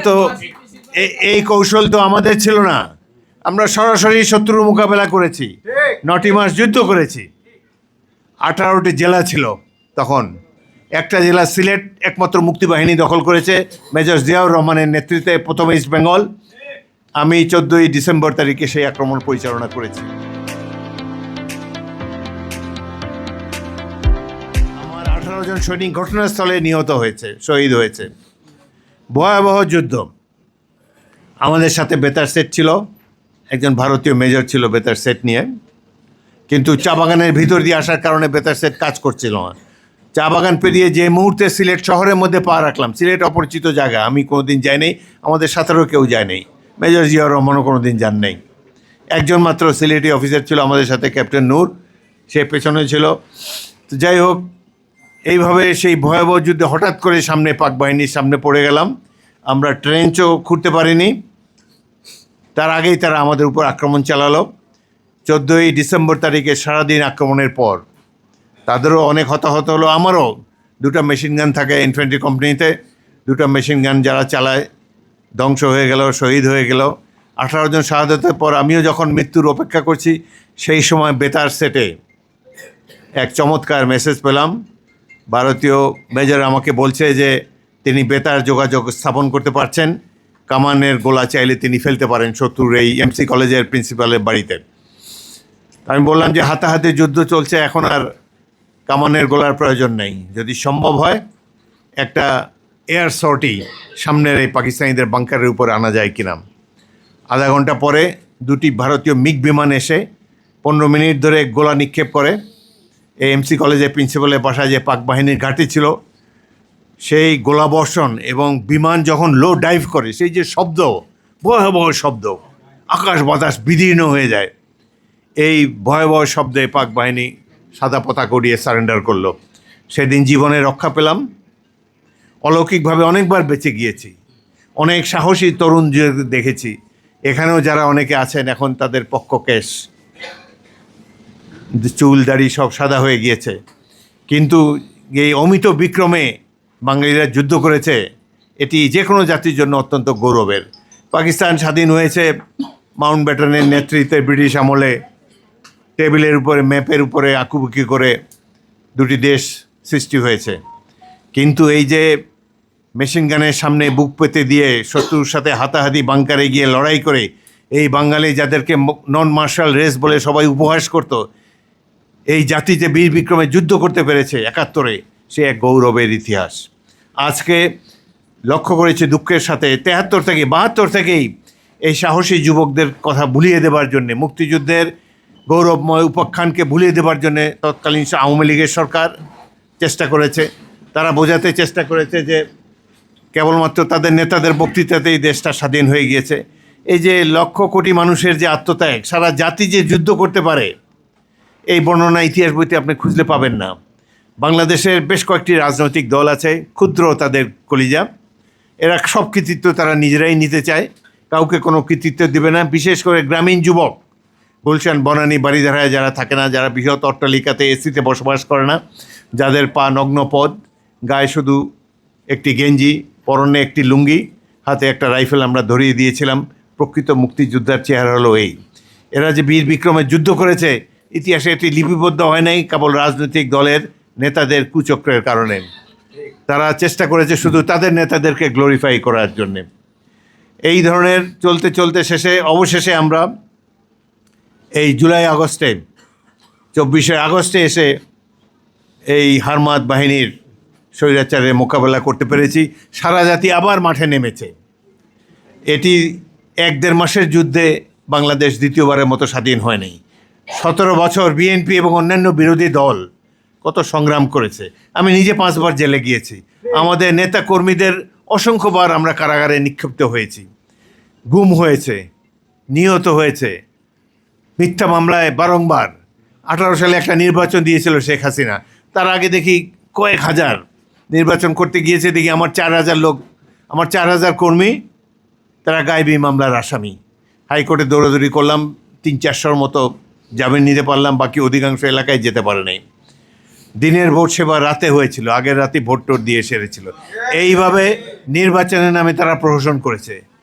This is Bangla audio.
তো এই কৌশল তো আমাদের ছিল না। আমরা সরাসরি শত্রুর মোকাবেলা করেছি, 9টি মাস যুদ্ধ করেছি। 18টি জেলা ছিল তখন। একটা জেলা সিলেট একমাত্র মুক্তিবাহিনী দখল করেছে মেজর জিয়াউর রহমানের নেতৃত্বে, প্রথম ইস্ট বেঙ্গল। আমি 14ই ডিসেম্বর তারিখে সেই আক্রমণ পরিচালনা করেছি। আমার 18 জন সৈনিক ঘটনাস্থলে নিহত হয়েছে, শহীদ হয়েছে। ভয়াবহ যুদ্ধ। আমাদের সাথে বেতার সেট ছিল, একজন ভারতীয় মেজর ছিল বেতার সেট নিয়ে, কিন্তু চা বাগানের ভিতর দিয়ে আসার কারণে বেতার সেট কাজ করছিল না। চা বাগান পেরিয়ে যে মুহূর্তে সিলেট শহরের মধ্যে পা রাখলাম, সিলেট অপরিচিত জায়গা, আমি কোনোদিন যাইনি, আমাদের সাথেও কেউ যায়নি, মেজর জিয়াউর রহমানও কোনোদিন যান নাই। একজন মাত্র সিলেটি অফিসার ছিল আমাদের সাথে, ক্যাপ্টেন নূর, সে পেছনে ছিল। তো যাই হোক, এইভাবে সেই ভয়াবহ যুদ্ধে হঠাৎ করে সামনে পাক বাহিনীর সামনে পড়ে গেলাম। আমরা ট্রেঞ্চও খুঁড়তে পারিনি, তার আগেই তারা আমাদের উপর আক্রমণ চালালো। 14ই ডিসেম্বর তারিখে সারাদিন আক্রমণের পর তাদেরও অনেক হতাহত হলো, আমারও। 2টা মেশিন গান থাকে ইনফ্যান্ট্রি কোম্পানিতে, 2টা মেশিন গান যারা চালায় ধ্বংস হয়ে গেল, শহীদ হয়ে গেল। 18 জন শাহাদাতের পর আমিও যখন মৃত্যুর অপেক্ষা করছি, সেই সময় বেতার সেটে এক চমৎকার মেসেজ পেলাম। ভারতীয় মেজর আমাকে বলছে যে তিনি বেতার যোগাযোগ স্থাপন করতে পারছেন, কামানের গোলা চাইলে তিনি ফেলতে পারেন শত্রুর এই এমসি কলেজের প্রিন্সিপালের বাড়িতে। আমি বললাম যে হাতাহাতি যুদ্ধ চলছে, এখন আর কামানের গোলার প্রয়োজন নেই, যদি সম্ভব হয় একটা এয়ার সর্টি সামনের এই পাকিস্তানিদের বাংকারের উপরে আনা যায় কিনা। আধা ঘন্টা পরে 2টি ভারতীয় মিগ বিমান এসে 15 মিনিট ধরে গোলা নিক্ষেপ করে। এই এমসি কলেজের প্রিন্সিপালের বাসায় যে পাক বাহিনীর ঘাঁটি ছিল, সেই গোলাবর্ষণ এবং বিমান যখন লো ডাইভ করে, সেই যে শব্দ, ভয়াবহ শব্দ, আকাশ বাতাস বিদীর্ণ হয়ে যায়। এই ভয়াবহ শব্দে পাক বাহিনী সাদা পতাকা উড়িয়ে সারেন্ডার করলো। সেদিন জীবনে রক্ষা পেলাম। অলৌকিকভাবে অনেকবার বেঁচে গিয়েছি, অনেক সাহসী তরুণ দেখেছি। এখানেও যারা অনেকে আছেন, এখন তাদের পক্ষ কেশ, চুল দাড়ি সব সাদা হয়ে গিয়েছে, কিন্তু এই অমিত বিক্রমে বাঙালিরা যুদ্ধ করেছে, এটি যে কোনো জাতির জন্য অত্যন্ত গৌরবের। পাকিস্তান স্বাধীন হয়েছে মাউন্ট ব্যাটেনের নেতৃত্বে ব্রিটিশ আমলে। টেবিলের উপরে, ম্যাপের উপরে আঁকুবুকি করে 2টি দেশ সৃষ্টি হয়েছে, কিন্তু এই যে মেশিন গানের সামনে বুক পেতে দিয়ে শত্রুর সাথে হাতাহাতি বাংকারে গিয়ে লড়াই করে, এই বাঙালি যাদেরকে নন মার্শাল রেস বলে সবাই উপহাস করত, এই জাতি যে বীর বিক্রমে যুদ্ধ করতে পেরেছে 71-এ, সে এক গৌরবের ইতিহাস। আজকে লক্ষ্য করেছে দুঃখের সাথে 73 থেকে 72 থেকেই এই সাহসী যুবকদের কথা ভুলিয়ে দেবার জন্যে, মুক্তিযুদ্ধের গৌরবময় উপাখ্যানকে ভুলিয়ে দেবার জন্যে তৎকালীন আওয়ামী লীগের সরকার চেষ্টা করেছে। তারা বোঝাতে চেষ্টা করেছে যে কেবলমাত্র তাদের নেতাদের বক্তৃতাতেই দেশটা স্বাধীন হয়ে গিয়েছে। এই যে লক্ষ কোটি মানুষের যে আত্মত্যাগ, সারা জাতি যে যুদ্ধ করতে পারে, এই বর্ণনা ইতিহাস বইতে আপনি খুঁজলে পাবেন না। বাংলাদেশের বেশ কয়েকটি রাজনৈতিক দল আছে, ক্ষুদ্র তাদের কলিজা, এরা সব কৃতিত্ব তারা নিজেরাই নিতে চায়, কাউকে কোনো কৃতিত্ব দেবে না। বিশেষ করে গ্রামীণ যুবক, গুলশান, বনানী, বাড়িধারায় যারা থাকে না, যারা বৃহৎ অট্টালিকাতে এসিতে বসবাস করে না, যাদের পা নগ্ন পদ, গায়ে শুধু একটি গেঞ্জি, পরনে একটি লুঙ্গি, হাতে একটা রাইফেল আমরা ধরিয়ে দিয়েছিলাম। প্রকৃত মুক্তিযোদ্ধার চেহারা হলো এই। এরা যে বীর বিক্রমে যুদ্ধ করেছে, ইতিহাসে এটি লিপিবদ্ধ হয় নাই কেবল রাজনৈতিক দলের নেতাদের কুচক্রের কারণে। তারা চেষ্টা করেছে শুধু তাদের নেতাদেরকে গ্লোরিফাই করার জন্যে। এই ধরনের চলতে চলতে অবশেষে আমরা এই জুলাই আগস্টে, 24শে আগস্টে এসে এই হারমাত বাহিনীর স্বৈরাচারের মোকাবেলা করতে পেরেছি। সারা জাতি আবার মাঠে নেমেছে। এটি 1-1.5 মাসের যুদ্ধে বাংলাদেশ দ্বিতীয়বারের মতো স্বাধীন হয়নি। 17 বছর বিএনপি এবং অন্যান্য বিরোধী দল কত সংগ্রাম করেছে। আমি নিজে 5 বার জেলে গিয়েছি। আমাদের নেতা কর্মীদের অসংখ্যবার আমরা কারাগারে নিক্ষিপ্ত হয়েছি, গুম হয়েছে, নিহত হয়েছে, মিথ্যা মামলায় বারংবার। 18 সালে একটা নির্বাচন দিয়েছিল শেখ হাসিনা, তার আগে দেখি কয়েক হাজার নির্বাচন করতে গিয়েছে, দেখি আমার 4000 লোক, আমার 4000 কর্মী, তারা গায়েবী মামলার আসামি। হাইকোর্টে দৌড়াদৌড়ি করলাম, 300-400 মতো জামিন নিতে পারলাম, বাকি অধিকাংশ এলাকায় যেতে পারে নাই। দিনের ভোট সেবা রাতে হয়েছিল, আগের রাতে ভোট টোট দিয়ে সেরেছিল। এইভাবে নির্বাচনের নামে তারা প্রহসন করেছে।